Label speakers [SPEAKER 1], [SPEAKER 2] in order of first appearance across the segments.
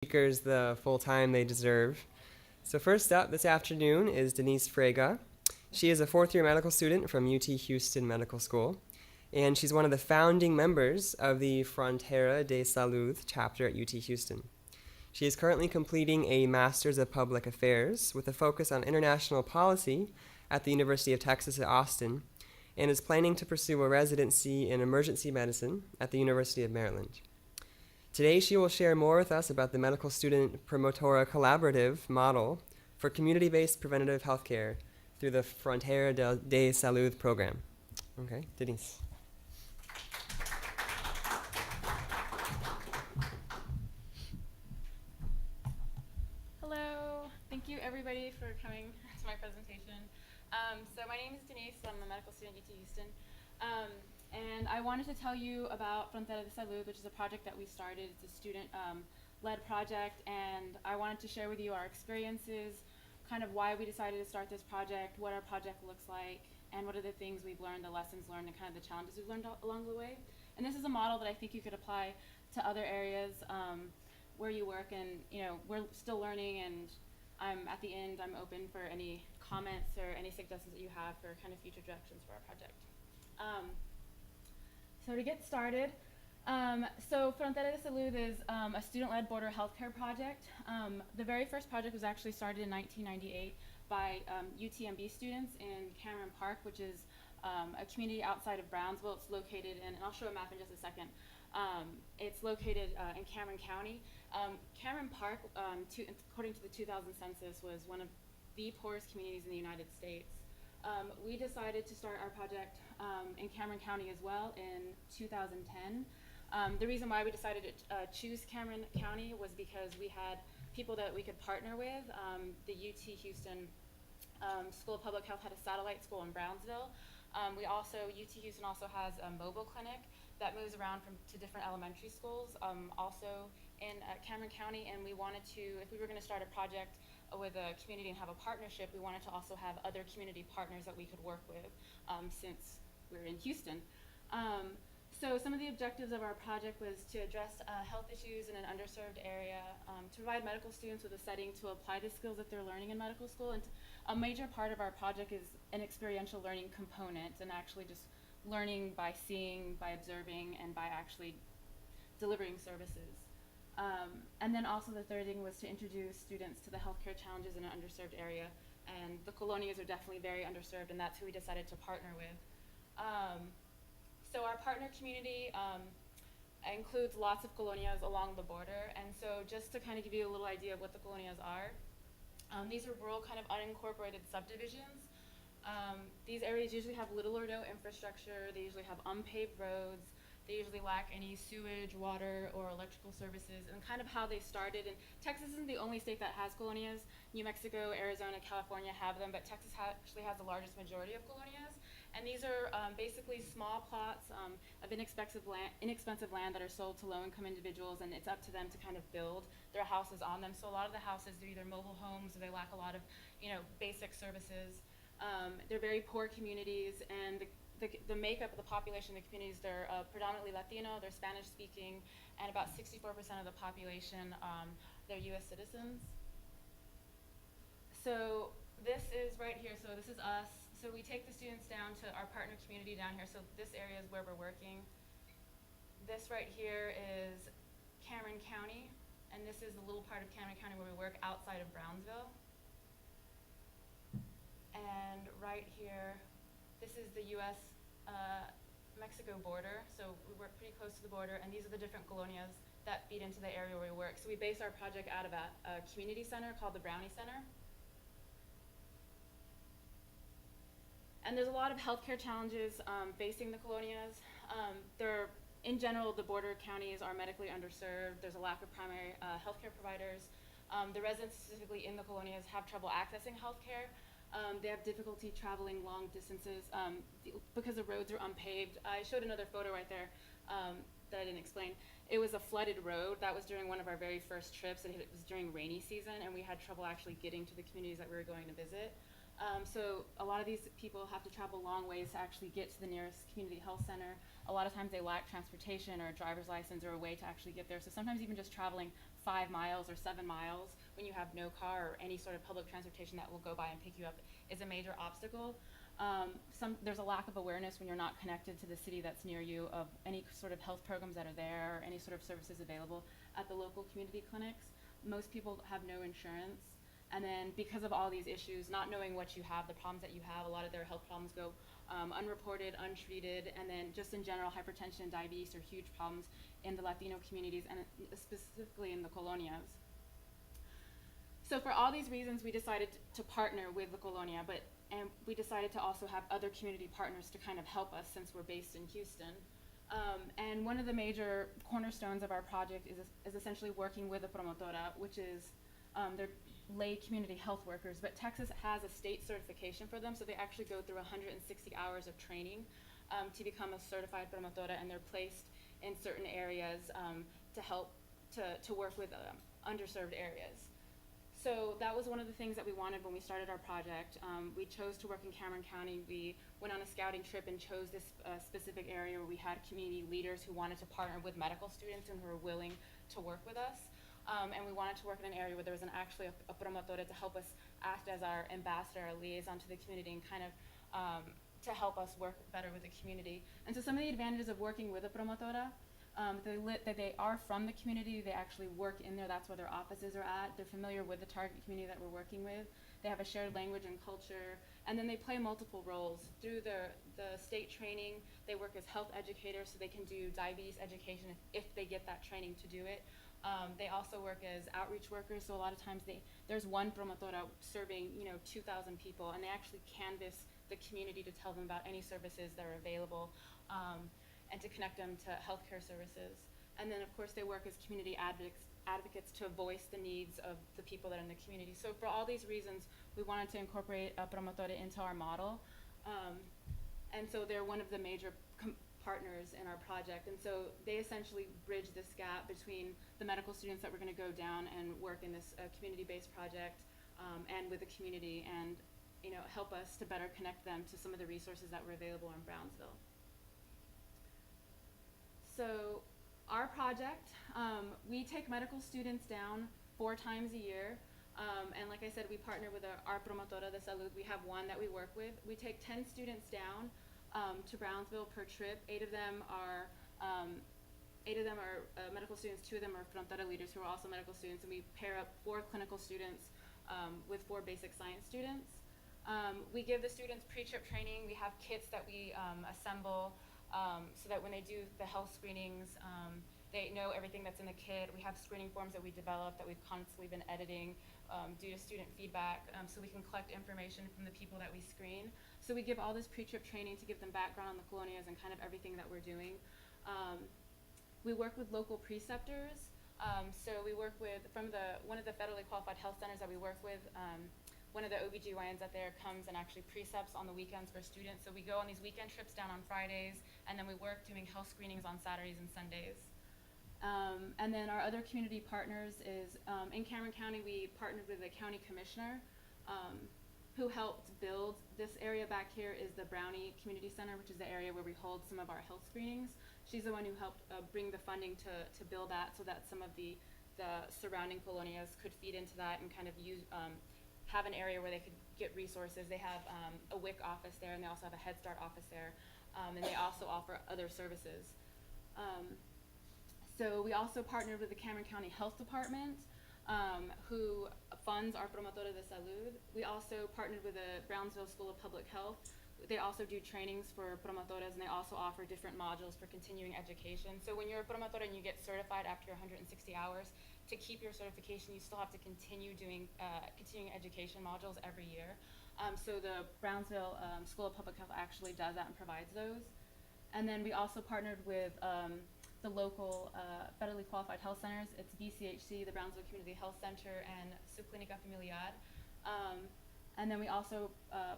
[SPEAKER 1] Speakers the full time they deserve. So first up this afternoon is Denise Fraga. She is a fourth-year medical student from UT Houston Medical School, and she's one of the founding members of the Frontera de Salud chapter at UT Houston. She is currently completing a Master's of Public Affairs with a focus on international policy at the University of Texas at Austin, and is planning to pursue a residency in emergency medicine at the University of Maryland. Today, she will share more with us about the Medical Student Promotora Collaborative model for community-based preventative healthcare through the Frontera de Salud program. Okay, Denise.
[SPEAKER 2] Hello, thank you everybody for coming to my presentation. So my name is Denise, I'm a medical student at UT Houston. And I wanted to tell you about Frontera de Salud, which is a project that we started. It's a student-led project, and I wanted to share with you our experiences, kind of why we decided to start this project, what our project looks like, and what are the things we've learned, the lessons learned, and kind of the challenges we've learned along the way. And this is a model that I think you could apply to other areas where you work, and we're still learning, and at the end, I'm open for any comments or any suggestions that you have for kind of future directions for our project. So to get started, so Frontera de Salud is a student-led border healthcare project. The very first project was actually started in 1998 by UTMB students in Cameron Park, which is a community outside of Brownsville. It's located in, and I'll show a map in just a second. It's located in Cameron County. Cameron Park, according to the 2000 census, was one of the poorest communities in the United States. We decided to start our project in Cameron County as well in 2010. The reason why we decided to choose Cameron County was because we had people that we could partner with. The UT Houston School of Public Health had a satellite school in Brownsville. UT Houston also has a mobile clinic that moves around to different elementary schools, also in Cameron County, and we wanted to, if we were going to start a project with a community and have a partnership, we wanted to also have other community partners that we could work with since we're in Houston. So some of the objectives of our project was to address health issues in an underserved area, to provide medical students with a setting to apply the skills that they're learning in medical school, and a major part of our project is an experiential learning component, and actually just learning by seeing, by observing, and by actually delivering services. And then also the third thing was to introduce students to the healthcare challenges in an underserved area, and the colonias are definitely very underserved, and that's who we decided to partner with. So our partner community includes lots of colonias along the border, and so just to kind of give you a little idea of what the colonias are, these are rural kind of unincorporated subdivisions. These areas usually have little or no infrastructure. They usually have unpaved roads. They usually lack any sewage, water, or electrical services, and kind of how they started. And Texas isn't the only state that has colonias. New Mexico, Arizona, California have them, but Texas actually has the largest majority of colonias. And these are basically small plots of inexpensive land that are sold to low-income individuals, and it's up to them to kind of build their houses on them. So a lot of the houses, they're either mobile homes or they lack a lot of, basic services. They're very poor communities, and the makeup of the population in the communities, they're predominantly Latino, they're Spanish-speaking, and about 64% of the population, they're U.S. citizens. So this is right here, so this is us. So we take the students down to our partner community down here. So this area is where we're working. This right here is Cameron County, and this is the little part of Cameron County where we work outside of Brownsville. And right here, this is the U.S. Mexico border, so we work pretty close to the border, and these are the different colonias that feed into the area where we work. So we base our project out of a community center called the Brownie Center. And there's a lot of healthcare challenges facing the colonias. In general, the border counties are medically underserved. There's a lack of primary healthcare providers. The residents specifically in the colonias have trouble accessing healthcare. They have difficulty traveling long distances because the roads are unpaved. I showed another photo right there that I didn't explain. It was a flooded road. That was during one of our very first trips, and it was during rainy season, and we had trouble actually getting to the communities that we were going to visit. So a lot of these people have to travel long ways to actually get to the nearest community health center. A lot of times they lack transportation or a driver's license or a way to actually get there. So sometimes even just traveling 5 miles or 7 miles when you have no car or any sort of public transportation that will go by and pick you up is a major obstacle. There's a lack of awareness when you're not connected to the city that's near you of any sort of health programs that are there or any sort of services available at the local community clinics. Most people have no insurance, and then because of all these issues, not knowing what you have, the problems that you have, a lot of their health problems go unreported, untreated, and then just in general, hypertension and diabetes are huge problems in the Latino communities and specifically in the colonias. So for all these reasons, we decided to partner with the Colonia, and we decided to also have other community partners to kind of help us since we're based in Houston. And one of the major cornerstones of our project is essentially working with a promotora, which is they're lay community health workers, but Texas has a state certification for them, so they actually go through 160 hours of training to become a certified promotora, and they're placed in certain areas to help to work with underserved areas. So that was one of the things that we wanted when we started our project. We chose to work in Cameron County. We went on a scouting trip and chose this specific area where we had community leaders who wanted to partner with medical students and who were willing to work with us. And we wanted to work in an area where there was actually a promotora to help us act as our ambassador, our liaison to the community, and kind of to help us work better with the community. And so some of the advantages of working with a promotora, that they are from the community, they actually work in there, that's where their offices are at, they're familiar with the target community that we're working with, they have a shared language and culture, and then they play multiple roles. Through the state training, they work as health educators, so they can do diabetes education if they get that training to do it. They also work as outreach workers, so a lot of times there's one promotora serving 2,000 people, and they actually canvass the community to tell them about any services that are available, and to connect them to healthcare services. And then of course they work as community advocates to voice the needs of the people that are in the community. So for all these reasons, we wanted to incorporate a promotora into our model. And so they're one of the major partners in our project. And so they essentially bridge this gap between the medical students that we're gonna go down and work in this community-based project and with the community, and help us to better connect them to some of the resources that were available in Brownsville. So our project, we take medical students down 4 times a year. And like I said, we partner with our promotora de salud. We have one that we work with. We take 10 students down to Brownsville per trip. 8 of them are medical students. 2 of them are Frontera leaders who are also medical students. And we pair up 4 clinical students with 4 basic science students. We give the students pre-trip training. We have kits that we assemble so that when they do the health screenings, they know everything that's in the kit. We have screening forms that we developed that we've constantly been editing due to student feedback, so we can collect information from the people that we screen. So we give all this pre-trip training to give them background on the colonias and kind of everything that we're doing. We work with local preceptors. So we work with, one of the federally qualified health centers that we work with, one of the OBGYNs out there comes and actually precepts on the weekends for students. So we go on these weekend trips down on Fridays, and then we work doing health screenings on Saturdays and Sundays. And then our other community partners is, in Cameron County, we partnered with the county commissioner, who helped build this area back here is the Brownie Community Center, which is the area where we hold some of our health screenings. She's the one who helped bring the funding to build that, so that some of the surrounding colonias could feed into that and kind of have an area where they could get resources. They have a WIC office there, and they also have a Head Start office there, and they also offer other services. So we also partnered with the Cameron County Health Department, who funds our promotora de salud. We also partnered with the Brownsville School of Public Health. They also do trainings for promotoras, and they also offer different modules for continuing education. So when you're a promotora and you get certified after 160 hours, to keep your certification, you still have to continue doing continuing education modules every year. So the Brownsville School of Public Health actually does that and provides those. And then we also partnered with the local federally qualified health centers. It's BCHC, the Brownsville Community Health Center, and Subclínica Familiar. And then we also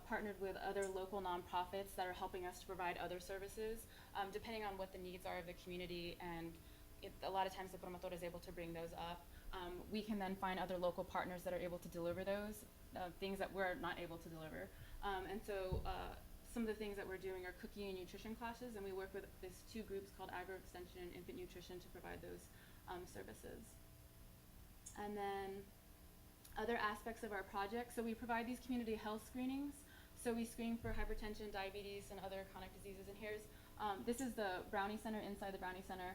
[SPEAKER 2] partnered with other local nonprofits that are helping us to provide other services, depending on what the needs are of the community, and a lot of times the promotora is able to bring those up. We can then find other local partners that are able to deliver those things that we're not able to deliver. And so some of the things that we're doing are cooking and nutrition classes, and we work with these 2 groups called Agro Extension and Infant Nutrition to provide those services. And then other aspects of our project. So we provide these community health screenings. So we screen for hypertension, diabetes, and other chronic diseases. And here's, this is the Brownie Center, inside the Brownie Center.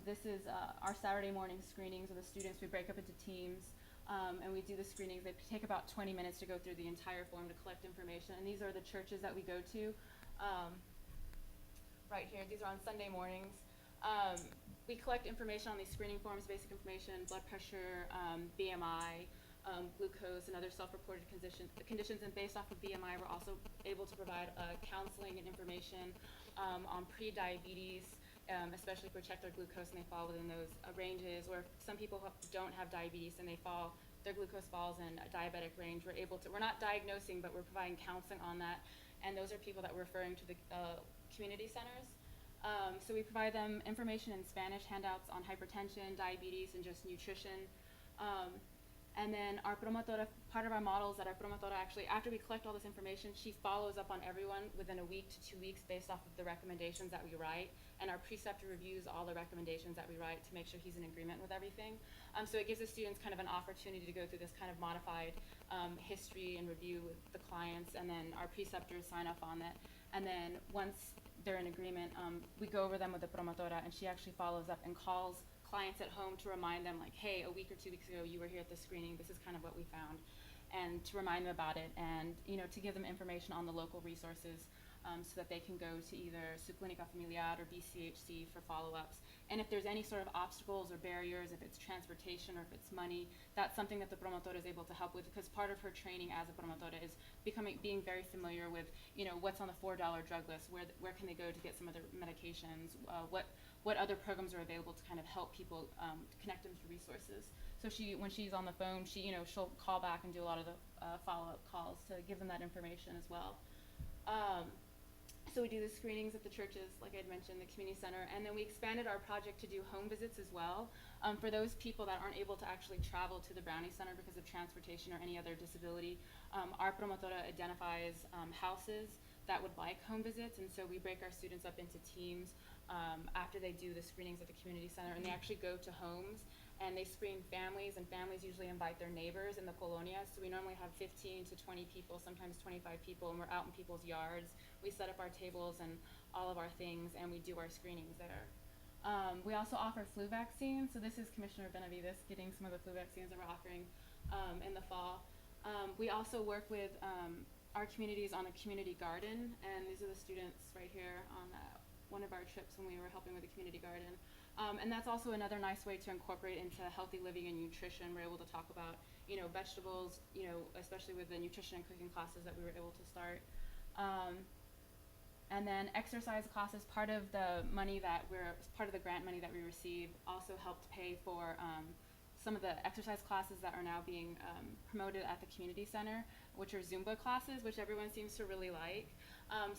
[SPEAKER 2] This is our Saturday morning screenings of the students. We break up into teams, and we do the screenings. They take about 20 minutes to go through the entire form to collect information. And these are the churches that we go to. Right here, these are on Sunday mornings. We collect information on these screening forms, basic information, blood pressure, BMI, glucose, and other self-reported conditions. And based off of BMI, we're also able to provide counseling and information on pre-diabetes, especially if we check their glucose and they fall within those ranges. Or if some people don't have diabetes and their glucose falls in a diabetic range, we're not diagnosing, but we're providing counseling on that. And those are people that we're referring to the community centers. So we provide them information in Spanish, handouts on hypertension, diabetes, and just nutrition. And then our promotora, part of our model is that our promotora actually, after we collect all this information, she follows up on everyone within a week to 2 weeks based off of the recommendations that we write. And our preceptor reviews all the recommendations that we write to make sure he's in agreement with everything. So it gives the students kind of an opportunity to go through this kind of modified history and review with the clients, and then our preceptors sign up on it. And then once they're in agreement, we go over them with the promotora, and she actually follows up and calls clients at home to remind them, like, hey, a week or 2 weeks ago you were here at the screening, this is kind of what we found, and to remind them about it, and to give them information on the local resources, so that they can go to either Su Clínica Familiar or BCHC for follow-ups. And if there's any sort of obstacles or barriers, if it's transportation or if it's money, that's something that the promotora is able to help with, because part of her training as a promotora is being very familiar with, what's on the $4 drug list, where can they go to get some other medications, what other programs are available to kind of help people connect them to resources. So when she's on the phone, she'll call back and do a lot of the follow-up calls to give them that information as well. So we do the screenings at the churches, like I had mentioned, the community center, and then we expanded our project to do home visits as well. For those people that aren't able to actually travel to the Brownie Center because of transportation or any other disability, our promotora identifies houses that would like home visits, and so we break our students up into teams after they do the screenings at the community center, and they actually go to homes and they screen families, and families usually invite their neighbors in the colonia. So we normally have 15 to 20 people, sometimes 25 people, and we're out in people's yards. We set up our tables and all of our things, and we do our screenings there. We also offer flu vaccines. So this is Commissioner Benavides getting some of the flu vaccines that we're offering in the fall. We also work with our communities on a community garden, and these are the students right here on one of our trips when we were helping with the community garden. And that's also another nice way to incorporate into healthy living and nutrition. We're able to talk about, vegetables, especially with the nutrition and cooking classes that we were able to start. And then exercise classes, part of the grant money that we received also helped pay for some of the exercise classes that are now being promoted at the community center, which are Zumba classes, which everyone seems to really like.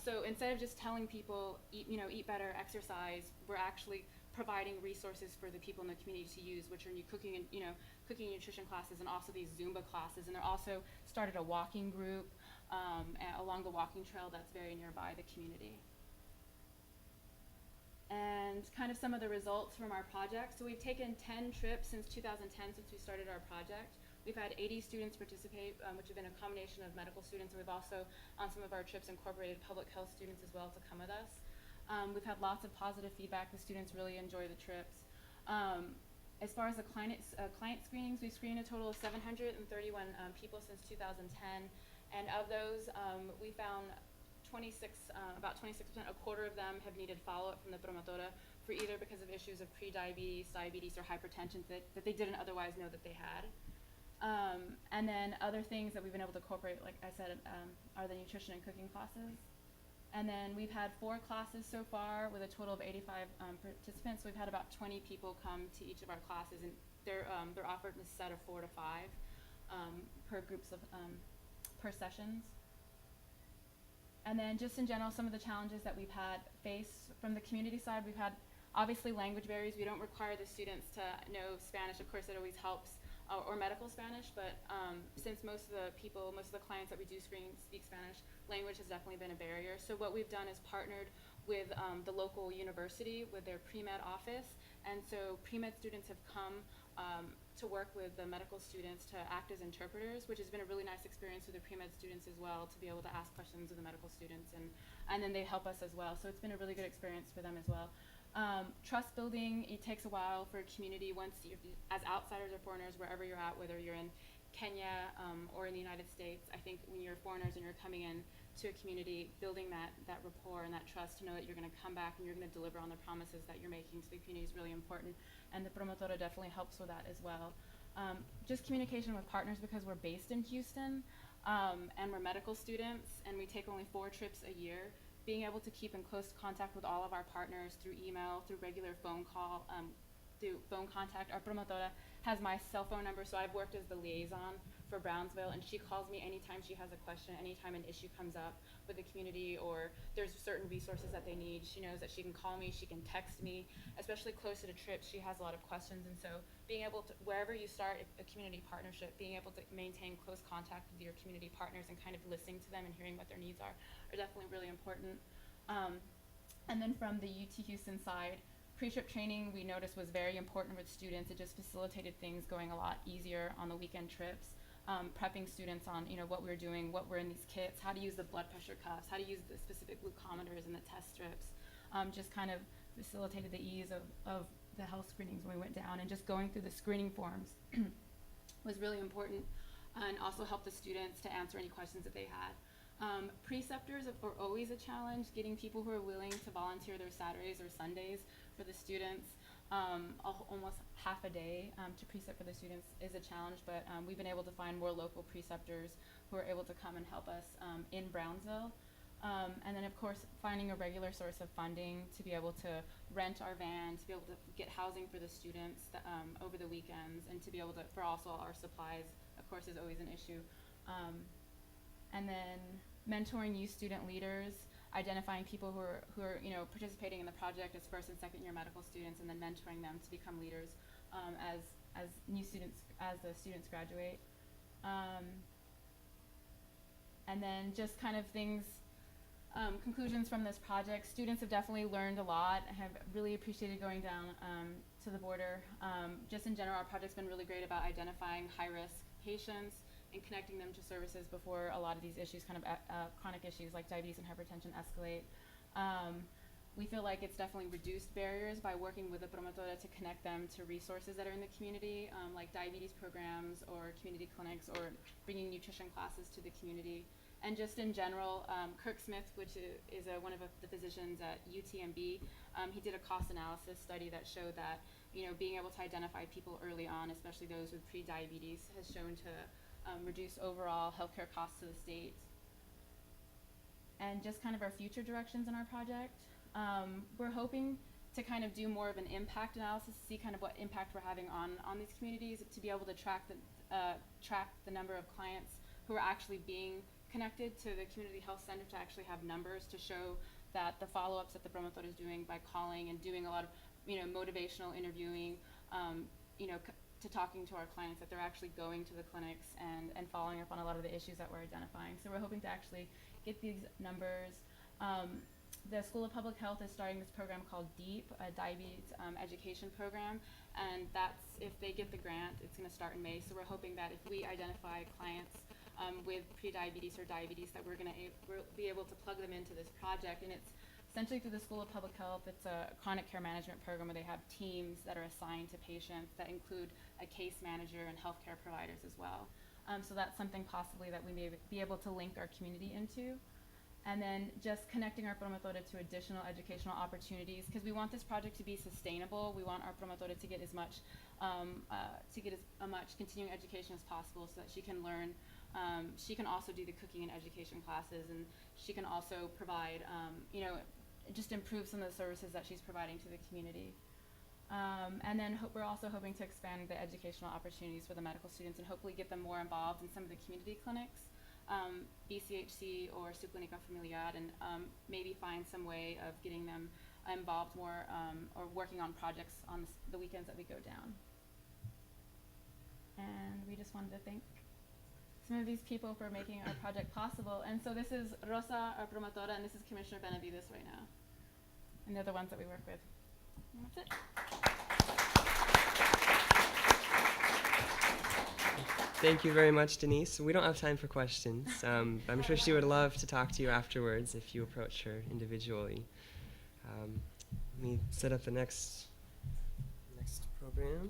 [SPEAKER 2] So instead of just telling people, eat better, exercise, we're actually providing resources for the people in the community to use, which are cooking and nutrition classes, and also these Zumba classes. And they're also started a walking group along the walking trail that's very nearby the community. And kind of some of the results from our project. So we've taken 10 trips since 2010, since we started our project. We've had 80 students participate, which have been a combination of medical students, and we've also, on some of our trips, incorporated public health students as well to come with us. We've had lots of positive feedback. The students really enjoy the trips. As far as the client screenings, we've screened a total of 731 people since 2010, and of those, we found about 26%, a quarter of them have needed follow-up from the promotora for either because of issues of pre-diabetes, diabetes, or hypertension that they didn't otherwise know that they had. And then other things that we've been able to incorporate, like I said, are the nutrition and cooking classes. And then we've had 4 classes so far with a total of 85 participants. So we've had about 20 people come to each of our classes, and they're offered a set of 4 to 5 per sessions. And then just in general, some of the challenges that we've had faced from the community side, we've had obviously language barriers. We don't require the students to know Spanish. Of course, it always helps, or medical Spanish, but since most of the clients that we do screen speak Spanish, language has definitely been a barrier. So what we've done is partnered with the local university with their pre-med office, and so pre-med students have come to work with the medical students to act as interpreters, which has been a really nice experience with the pre-med students as well, to be able to ask questions of the medical students, and then they help us as well. So it's been a really good experience for them as well. Trust building, it takes a while for a community once you're, as outsiders or foreigners, wherever you're at, whether you're in Kenya or in the United States. I think when you're foreigners and you're coming in to a community, building that rapport and that trust to know that you're going to come back and you're going to deliver on the promises that you're making to the community is really important, and the promotora definitely helps with that as well. Just communication with partners, because we're based in Houston and we're medical students and we take only 4 trips a year. Being able to keep in close contact with all of our partners through email, through regular phone call, through phone contact. Our promotora has my cell phone number, so I've worked as the liaison for Brownsville, and she calls me anytime she has a question, anytime an issue comes up with the community or there's certain resources that they need. She knows that she can call me, she can text me, especially closer to trips. She has a lot of questions, and so being able to, wherever you start a community partnership, being able to maintain close contact with your community partners and kind of listening to them and hearing what their needs are definitely really important. And then from the UT Houston side, pre-trip training we noticed was very important with students. It just facilitated things going a lot easier on the weekend trips. Prepping students on, what we were doing, what were in these kits, how to use the blood pressure cuffs, how to use the specific glucometers and the test strips. Just kind of facilitated the ease of the health screenings when we went down, and just going through the screening forms was really important, and also helped the students to answer any questions that they had. Preceptors are always a challenge, getting people who are willing to volunteer their Saturdays or Sundays for the students. Almost half a day to precept for the students is a challenge, but we've been able to find more local preceptors who are able to come and help us in Brownsville. And then of course finding a regular source of funding to be able to rent our van, to be able to get housing for the students over the weekends, and to be able to, for also our supplies, of course, is always an issue. And then mentoring youth student leaders, identifying people who are participating in the project as first and second year medical students, and then mentoring them to become leaders as new students, as the students graduate. And then just kind of things, conclusions from this project. Students have definitely learned a lot. I have really appreciated going down to the border. Just in general, our project's been really great about identifying high-risk patients and connecting them to services before a lot of these issues, kind of chronic issues like diabetes and hypertension, escalate. We feel like it's definitely reduced barriers by working with the promotora to connect them to resources that are in the community, like diabetes programs or community clinics, or bringing nutrition classes to the community. And just in general, Kirk Smith, which is one of the physicians at UTMB, he did a cost analysis study that showed that being able to identify people early on, especially those with pre-diabetes, has shown to reduce overall healthcare costs to the state. And just kind of our future directions in our project. We're hoping to kind of do more of an impact analysis, to see kind of what impact we're having on these communities, to be able to track the number of clients who are actually being connected to the community health center, to actually have numbers to show that the follow-ups that the promotora is doing by calling and doing a lot of motivational interviewing, to talking to our clients, that they're actually going to the clinics and following up on a lot of the issues that we're identifying. So we're hoping to actually get these numbers. The School of Public Health is starting this program called DEEP, a diabetes education program, and that's, if they get the grant, it's going to start in May. So we're hoping that if we identify clients with pre-diabetes or diabetes, that we'll be able to plug them into this project. And it's essentially through the School of Public Health. It's a chronic care management program where they have teams that are assigned to patients that include a case manager and healthcare providers as well. So that's something possibly that we may be able to link our community into. And then just connecting our promotora to additional educational opportunities, because we want this project to be sustainable. We want our promotora to get as much continuing education as possible, so that she can learn. She can also do the cooking and education classes, and she can also provide, just improve some of the services that she's providing to the community. And then we're also hoping to expand the educational opportunities for the medical students, and hopefully get them more involved in some of the community clinics, BCHC or Su Clínica Familiar, and maybe find some way of getting them involved more, or working on projects on the weekends that we go down. And we just wanted to thank some of these people for making our project possible. And so this is Rosa, our promotora, and this is Commissioner Benavides right now. And they're the ones that we work with. And that's it.
[SPEAKER 1] Thank you very much, Denise. We don't have time for questions. I'm sure she would love to talk to you afterwards if you approach her individually. Let me set up the next program.